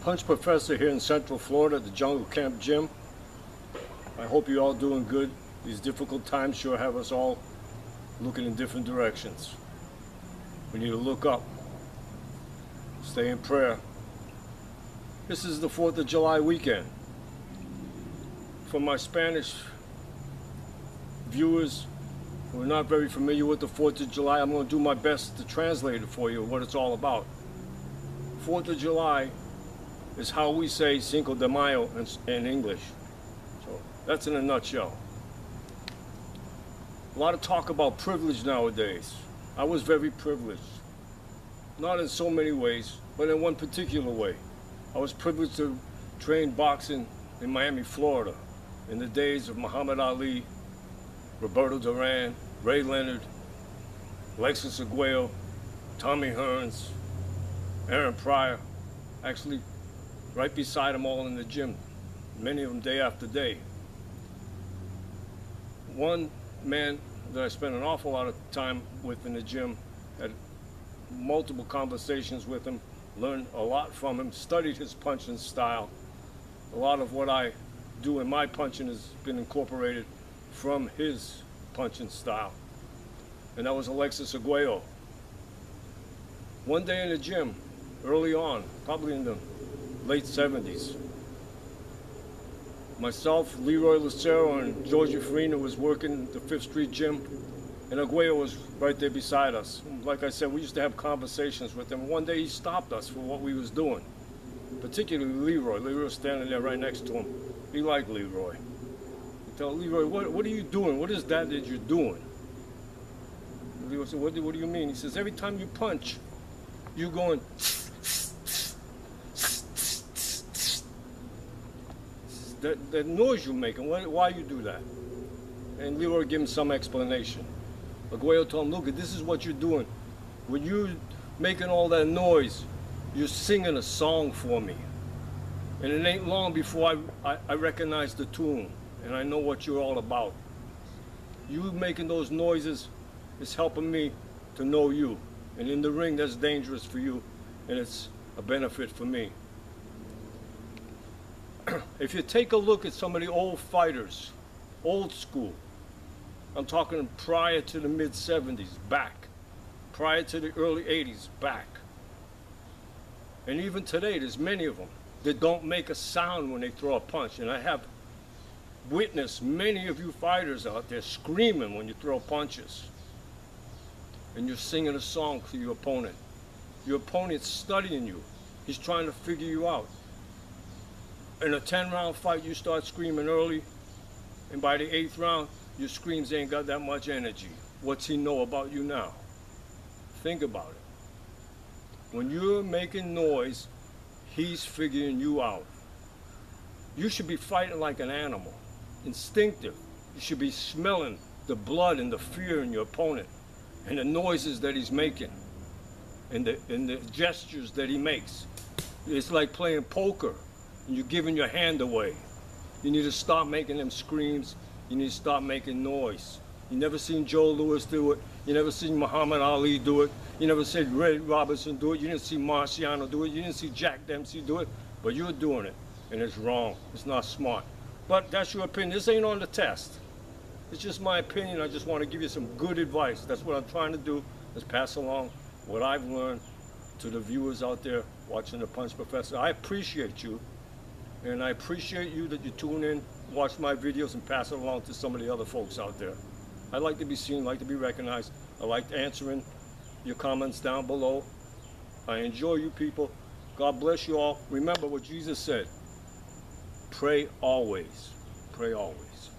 Punch Professor here in Central Florida at the Jungle Camp Gym. I hope you're all doing good. These difficult times sure have us all looking in different directions. We need to look up, stay in prayer. This is the 4th of July weekend. For my Spanish viewers who are not very familiar with the 4th of July, I'm going to do my best to translate it for you, what it's all about. 4th of July is how we say Cinco de Mayo in English. So that's in a nutshell. A lot of talk about privilege nowadays. I was very privileged. Not in so many ways, but in one particular way. I was privileged to train boxing in Miami, Florida, in the days of Muhammad Ali, Roberto Duran, Ray Leonard, Alexis Arguello, Tommy Hearns, Aaron Pryor, actually right beside them all in the gym, many of them day after day. One man that I spent an awful lot of time with in the gym, had multiple conversations with him, learned a lot from him, studied his punching style. A lot of what I do in my punching has been incorporated from his punching style. And that was Alexis Arguello. One day in the gym, early on, probably in the late 70s, myself, Leroy Lucero, and Georgie Farina was working the 5th Street Gym, and Arguello was right there beside us. Like I said, we used to have conversations with him. One day he stopped us for what we was doing, particularly Leroy. Leroy was standing there right next to him. He liked Leroy. He told Leroy, what are you doing? What is that you're doing? Leroy said, what do you mean? He says, every time you punch, you're going that noise you're making, why you do that? And Leroy gave him some explanation. Arguello told him, look, this is what you're doing. When you're making all that noise, you're singing a song for me. And it ain't long before I recognize the tune, and I know what you're all about. You making those noises is helping me to know you. And in the ring, that's dangerous for you, and it's a benefit for me. If you take a look at some of the old fighters, old school, I'm talking prior to the mid-70s, back, prior to the early 80s, back. And even today, there's many of them that don't make a sound when they throw a punch. And I have witnessed many of you fighters out there screaming when you throw punches. And you're singing a song to your opponent. Your opponent's studying you. He's trying to figure you out. In a 10-round fight, you start screaming early, and by the 8th round, your screams ain't got that much energy. What's he know about you now? Think about it. When you're making noise, he's figuring you out. You should be fighting like an animal, instinctive. You should be smelling the blood and the fear in your opponent, and the noises that he's making, and the gestures that he makes. It's like playing poker. And you're giving your hand away. You need to stop making them screams. You need to stop making noise. You never seen Joe Louis do it. You never seen Muhammad Ali do it. You never seen Ray Robinson do it. You didn't see Marciano do it. You didn't see Jack Dempsey do it. But you're doing it, and it's wrong. It's not smart. But that's your opinion. This ain't on the test. It's just my opinion. I just want to give you some good advice. That's what I'm trying to do, is pass along what I've learned to the viewers out there watching the Punch Professor. I appreciate you. And I appreciate you that you tune in, watch my videos, and pass it along to some of the other folks out there. I like to be seen, like to be recognized. I like answering your comments down below. I enjoy you people. God bless you all. Remember what Jesus said. Pray always. Pray always.